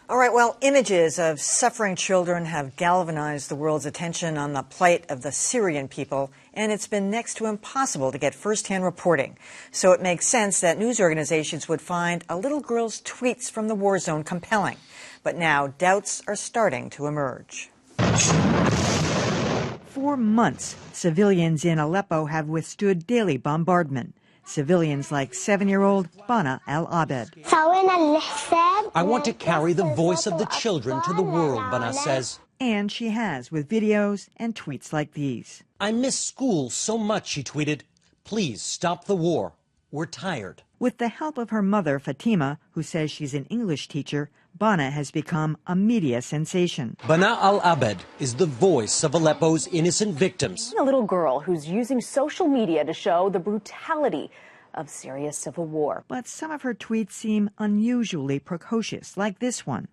All right, well, images of suffering children have galvanized the world's attention on the plight of the Syrian people, and it's been next to impossible to get first-hand reporting. So it makes sense that news organizations would find a little girl's tweets from the war zone compelling. But now doubts are starting to emerge. For months, civilians in Aleppo have withstood daily bombardment. Civilians like 7-year-old Bana al-Abed. I want to carry the voice of the children to the world, Bana says. And she has, with videos and tweets like these. I miss school so much, she tweeted. Please stop the war. We're tired. With the help of her mother, Fatima, who says she's an English teacher, Bana has become a media sensation. Bana al-Abed is the voice of Aleppo's innocent victims. A little girl who's using social media to show the brutality of Syria's civil war. But some of her tweets seem unusually precocious, like this one.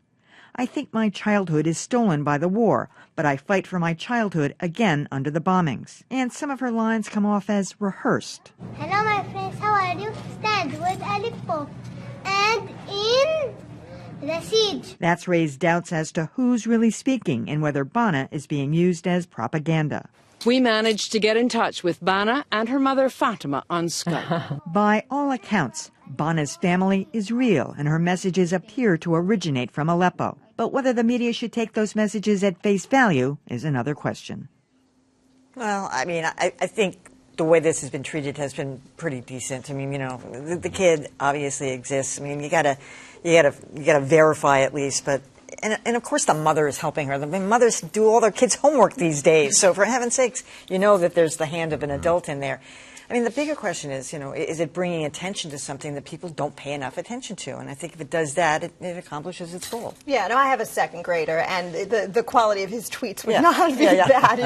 I think my childhood is stolen by the war, but I fight for my childhood again under the bombings. And some of her lines come off as rehearsed. Hello, my friends. How are you? Stand with Aleppo. And in the siege. That's raised doubts as to who's really speaking and whether Bana is being used as propaganda. We managed to get in touch with Bana and her mother Fatima on Skype. By all accounts, Bana's family is real and her messages appear to originate from Aleppo. But whether the media should take those messages at face value is another question. Well, I mean, I think the way this has been treated has been pretty decent. I mean, you know, the kid obviously exists. I mean, you gotta verify at least, but. And of course the mother is helping her. The mothers do all their kids' homework these days. So for heaven's sakes, you know that there's the hand of an adult in there. I mean, the bigger question is, you know, is it bringing attention to something that people don't pay enough attention to? And I think if it does that, it accomplishes its goal. Yeah, no, I have a second grader, and the quality of his tweets would not be bad.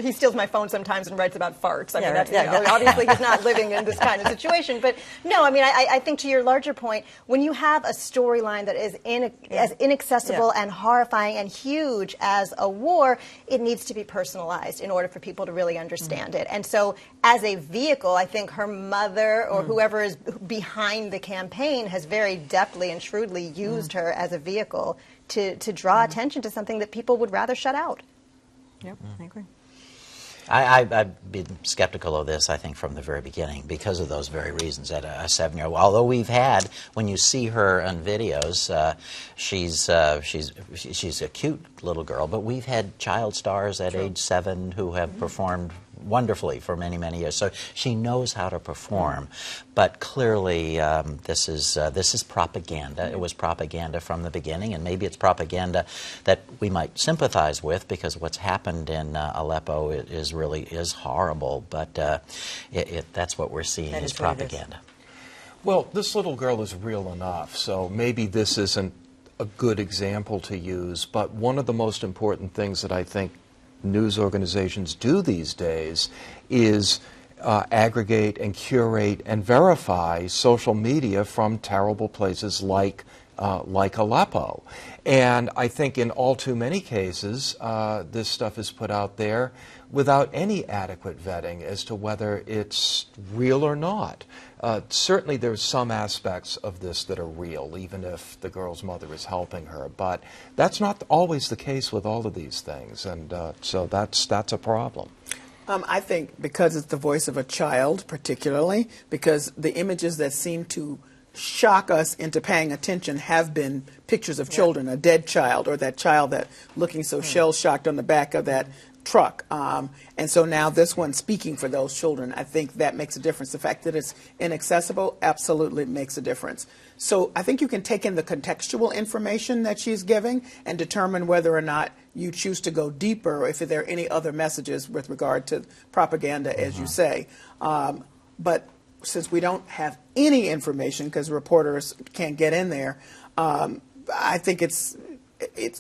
He steals my phone sometimes and writes about farts. I mean, that's, obviously he's not living in this kind of situation. But no, I mean, I think to your larger point, when you have a storyline that is as inaccessible and horrifying and huge as a war, it needs to be personalized in order for people to really understand it. And so as a vehicle, I think her mother or whoever is behind the campaign has very deftly and shrewdly used her as a vehicle to draw attention to something that people would rather shut out. Yep, I agree. I've been skeptical of this, I think, from the very beginning because of those very reasons. At a 7-year-old, although we've had, when you see her on videos, she's a cute little girl, but we've had child stars at age 7 who have performed wonderfully for many, many years. So she knows how to perform. But clearly, this is propaganda. It was propaganda from the beginning, and maybe it's propaganda that we might sympathize with because what's happened in Aleppo is really horrible. But that's what we're seeing is propaganda. Well, this little girl is real enough, so maybe this isn't a good example to use. But one of the most important things that I think news organizations do these days is aggregate and curate and verify social media from terrible places like Aleppo. And I think in all too many cases, this stuff is put out there without any adequate vetting as to whether it's real or not. Certainly there's some aspects of this that are real, even if the girl's mother is helping her. But that's not always the case with all of these things, and so that's a problem. I think because it's the voice of a child, particularly, because the images that seem to shock us into paying attention have been pictures of children, a dead child, or that child that looking so shell-shocked on the back of that truck. And so now this one speaking for those children, I think that makes a difference. The fact that it's inaccessible absolutely makes a difference. So I think you can take in the contextual information that she's giving and determine whether or not you choose to go deeper, or if there are any other messages with regard to propaganda, as you say. But since we don't have any information because reporters can't get in there, I think it's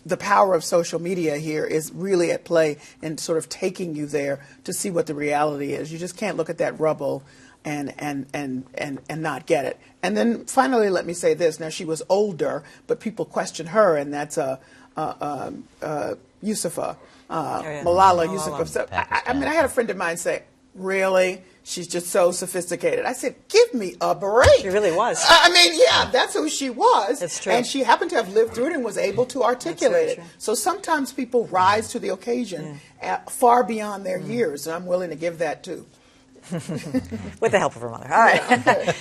the power of social media here is really at play in sort of taking you there to see what the reality is. You just can't look at that rubble and not get it. And then finally, let me say this. Now, she was older, but people question her, and that's Yusufa, Malala Yousafzai. I mean, I had a friend of mine say, really? she's just so sophisticated. I said, give me a break. She really was. I mean, yeah, that's who she was. It's true. And she happened to have lived through it and was able to articulate it. So sometimes people rise to the occasion far beyond their years, and I'm willing to give that too. With the help of her mother. All right.